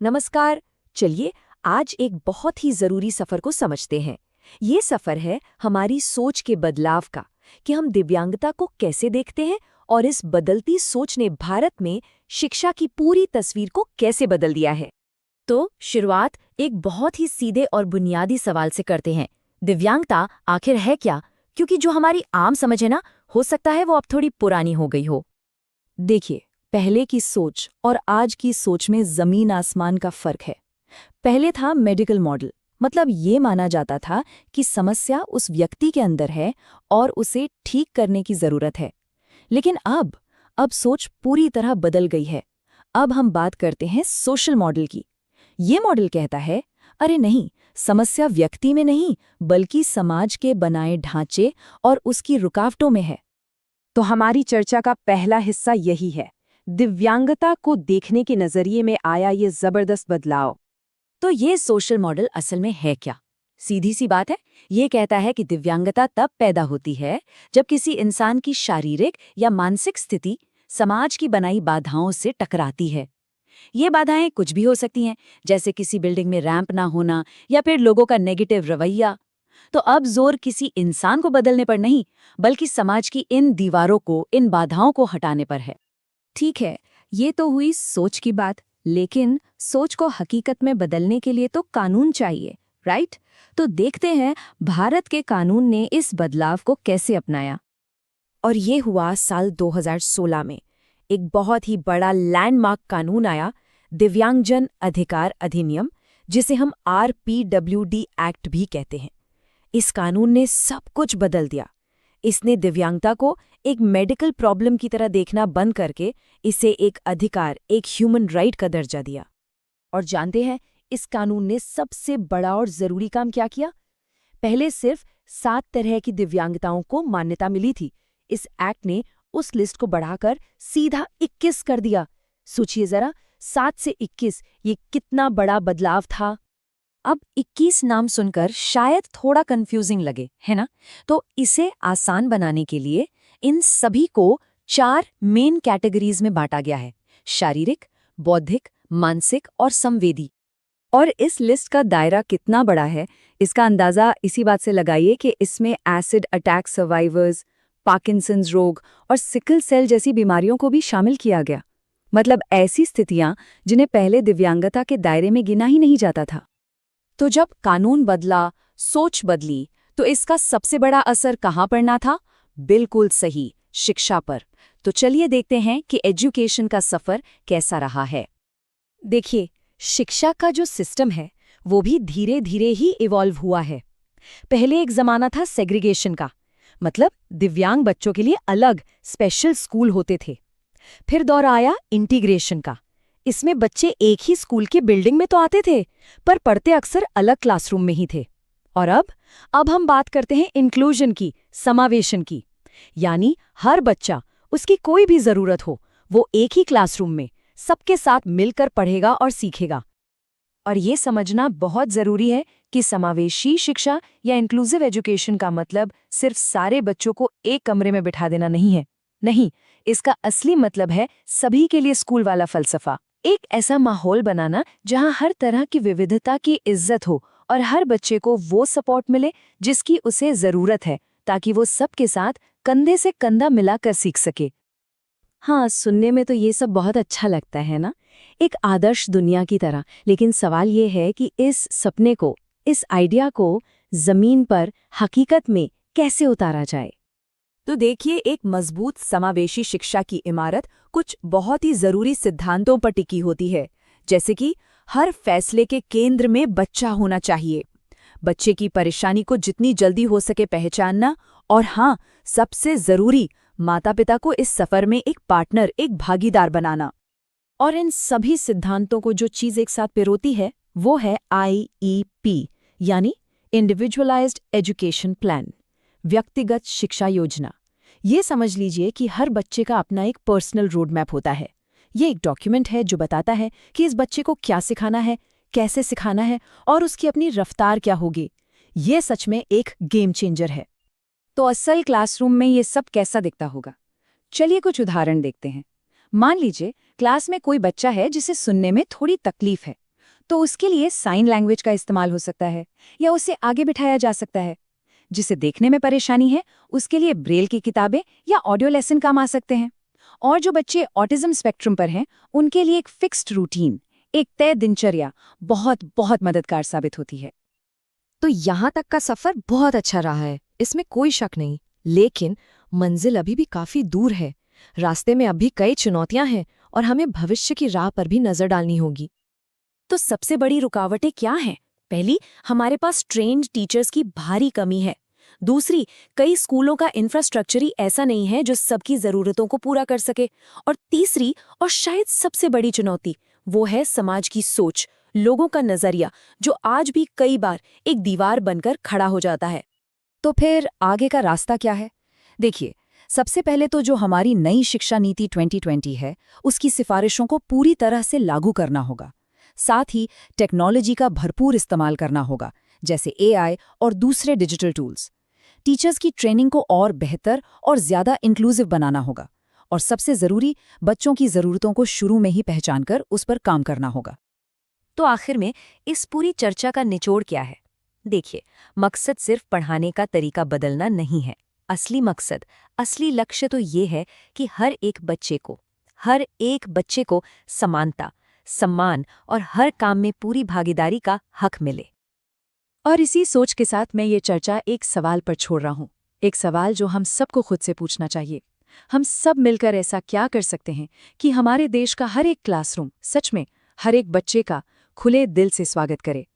नमस्कार। चलिए आज एक बहुत ही जरूरी सफर को समझते हैं। ये सफर है हमारी सोच के बदलाव का, कि हम दिव्यांगता को कैसे देखते हैं और इस बदलती सोच ने भारत में शिक्षा की पूरी तस्वीर को कैसे बदल दिया है। तो शुरुआत एक बहुत ही सीधे और बुनियादी सवाल से करते हैं। दिव्यांगता आखिर है क्या? क्योंकि जो हमारी आम समझ है ना, हो सकता है वो अब थोड़ी पुरानी हो गई हो। देखिए, पहले की सोच और आज की सोच में जमीन आसमान का फर्क है। पहले था मेडिकल मॉडल, मतलब ये माना जाता था कि समस्या उस व्यक्ति के अंदर है और उसे ठीक करने की जरूरत है। लेकिन अब सोच पूरी तरह बदल गई है। अब हम बात करते हैं सोशल मॉडल की। ये मॉडल कहता है, अरे नहीं, समस्या व्यक्ति में नहीं बल्कि समाज के बनाए ढांचे और उसकी रुकावटों में है। तो हमारी चर्चा का पहला हिस्सा यही है, दिव्यांगता को देखने के नजरिए में आया ये जबरदस्त बदलाव। तो ये सोशल मॉडल असल में है क्या? सीधी सी बात है, ये कहता है कि दिव्यांगता तब पैदा होती है जब किसी इंसान की शारीरिक या मानसिक स्थिति समाज की बनाई बाधाओं से टकराती है। ये बाधाएं कुछ भी हो सकती हैं, जैसे किसी बिल्डिंग में रैंप ना होना या फिर लोगों का नेगेटिव रवैया। तो अब जोर किसी इंसान को बदलने पर नहीं, बल्कि समाज की इन दीवारों को, इन बाधाओं को हटाने पर है। ठीक है, ये तो हुई सोच की बात, लेकिन सोच को हकीकत में बदलने के लिए तो कानून चाहिए, राइट? तो देखते हैं भारत के कानून ने इस बदलाव को कैसे अपनाया। और ये हुआ साल 2016 में। एक बहुत ही बड़ा लैंडमार्क कानून आया, दिव्यांगजन अधिकार अधिनियम, जिसे हम RPWD एक्ट भी कहते हैं। इस कानून ने सब कुछ बदल दिया। इसने दिव्यांगता को एक मेडिकल प्रॉब्लम की तरह देखना बंद करके इसे एक अधिकार, एक ह्यूमन राइट का दर्जा दिया। और जानते हैं इस कानून ने सबसे बड़ा और जरूरी काम क्या किया? पहले सिर्फ 7 तरह की दिव्यांगताओं को मान्यता मिली थी। इस एक्ट ने उस लिस्ट को बढ़ाकर सीधा 21 कर दिया। सोचिए जरा, 7 से 21, ये कितना बड़ा बदलाव था। अब 21 नाम सुनकर शायद थोड़ा कंफ्यूजिंग लगे, है ना? तो इसे आसान बनाने के लिए इन सभी को 4 मेन कैटेगरीज में बांटा गया है: शारीरिक, बौद्धिक, मानसिक और संवेदी। और इस लिस्ट का दायरा कितना बड़ा है, इसका अंदाजा इसी बात से लगाइए कि इसमें एसिड अटैक सर्वाइवर्स, पार्किंसंस रोग और सिकल सेल जैसी बीमारियों को भी शामिल किया गया। मतलब ऐसी स्थितियां जिन्हें पहले दिव्यांगता के दायरे में गिना ही नहीं जाता था। तो जब कानून बदला, सोच बदली, तो इसका सबसे बड़ा असर कहाँ पड़ना था? बिल्कुल सही, शिक्षा पर। तो चलिए देखते हैं कि एजुकेशन का सफर कैसा रहा है। देखिए, शिक्षा का जो सिस्टम है वो भी धीरे धीरे ही इवॉल्व हुआ है। पहले एक जमाना था सेग्रीगेशन का, मतलब दिव्यांग बच्चों के लिए अलग स्पेशल स्कूल होते थे। फिर दौर आया इंटीग्रेशन का। इसमें बच्चे एक ही स्कूल के बिल्डिंग में तो आते थे, पर पढ़ते अक्सर अलग क्लासरूम में ही थे। और अब हम बात करते हैं इंक्लूजन की, समावेशन की। यानी हर बच्चा, उसकी कोई भी जरूरत हो, वो एक ही क्लासरूम में सबके साथ मिलकर पढ़ेगा और सीखेगा। और ये समझना बहुत जरूरी है कि समावेशी शिक्षा या इंक्लूसिव एजुकेशन का मतलब सिर्फ सारे बच्चों को एक कमरे में बिठा देना नहीं है। नहीं, इसका असली मतलब है सभी के लिए स्कूल वाला फलसफा। एक ऐसा माहौल बनाना जहां हर तरह की विविधता की इज्जत हो और हर बच्चे को वो सपोर्ट मिले जिसकी उसे जरूरत है, ताकि वो सबके साथ कंधे से कंधा मिलाकर सीख सके। हाँ, सुनने में तो ये सब बहुत अच्छा लगता है ना, एक आदर्श दुनिया की तरह। लेकिन सवाल ये है कि इस सपने को, इस आइडिया को जमीन पर हकीकत में कैसे उतारा जाए। तो देखिए, एक मजबूत समावेशी शिक्षा की इमारत कुछ बहुत ही जरूरी सिद्धांतों पर टिकी होती है, जैसे कि हर फैसले के केंद्र में बच्चा होना चाहिए, बच्चे की परेशानी को जितनी जल्दी हो सके पहचानना, और हाँ, सबसे जरूरी, माता पिता को इस सफर में एक पार्टनर, एक भागीदार बनाना। और इन सभी सिद्धांतों को जो चीज एक साथ पिरोती है वो है IEP, यानी इंडिविजुअलाइज्ड एजुकेशन प्लान, व्यक्तिगत शिक्षा योजना। ये समझ लीजिए कि हर बच्चे का अपना एक पर्सनल रोड मैप होता है। ये एक डॉक्यूमेंट है जो बताता है कि इस बच्चे को क्या सिखाना है, कैसे सिखाना है और उसकी अपनी रफ्तार क्या होगी। ये सच में एक गेम चेंजर है। तो असल क्लासरूम में ये सब कैसा दिखता होगा? चलिए कुछ उदाहरण देखते हैं। मान लीजिए क्लास में कोई बच्चा है जिसे सुनने में थोड़ी तकलीफ है। तो उसके लिए साइन लैंग्वेज का इस्तेमाल हो सकता है या उसे आगे बिठाया जा सकता है। जिसे देखने में परेशानी है उसके लिए ब्रेल की किताबें या ऑडियो लेसन काम आ सकते हैं। और जो बच्चे ऑटिज्म स्पेक्ट्रम पर हैं उनके लिए एक फिक्स्ड रूटीन, एक तय दिनचर्या बहुत बहुत मददगार साबित होती है। तो यहाँ तक का सफर बहुत अच्छा रहा है, इसमें कोई शक नहीं। लेकिन मंजिल अभी भी काफी दूर है। रास्ते में अभी कई चुनौतियां हैं और हमें भविष्य की राह पर भी नजर डालनी होगी। तो सबसे बड़ी रुकावटें क्या हैं? पहली, हमारे पास ट्रेन्ड टीचर्स की भारी कमी है। दूसरी, कई स्कूलों का इंफ्रास्ट्रक्चर ही ऐसा नहीं है जो सबकी जरूरतों को पूरा कर सके। और तीसरी और शायद सबसे बड़ी चुनौती, वो है समाज की सोच, लोगों का नजरिया, जो आज भी कई बार एक दीवार बनकर खड़ा हो जाता है। तो फिर आगे का रास्ता क्या है? देखिए, सबसे पहले तो जो हमारी नई शिक्षा नीति 2020 है, उसकी सिफारिशों को पूरी तरह से लागू करना होगा। साथ ही टेक्नोलॉजी का भरपूर इस्तेमाल करना होगा, जैसे AI और दूसरे डिजिटल टूल्स। टीचर्स की ट्रेनिंग को और बेहतर और ज़्यादा इंक्लूसिव बनाना होगा। और सबसे ज़रूरी, बच्चों की ज़रूरतों को शुरू में ही पहचानकर उस पर काम करना होगा। तो आखिर में इस पूरी चर्चा का निचोड़ क्या है? देखिए, मकसद सिर्फ पढ़ाने का तरीका बदलना नहीं है। असली मकसद, असली लक्ष्य तो ये है कि हर एक बच्चे को समानता, सम्मान और हर काम में पूरी भागीदारी का हक मिले। और इसी सोच के साथ मैं ये चर्चा एक सवाल पर छोड़ रहा हूँ। एक सवाल जो हम सबको खुद से पूछना चाहिए। हम सब मिलकर ऐसा क्या कर सकते हैं कि हमारे देश का हर एक क्लासरूम सच में हर एक बच्चे का खुले दिल से स्वागत करे?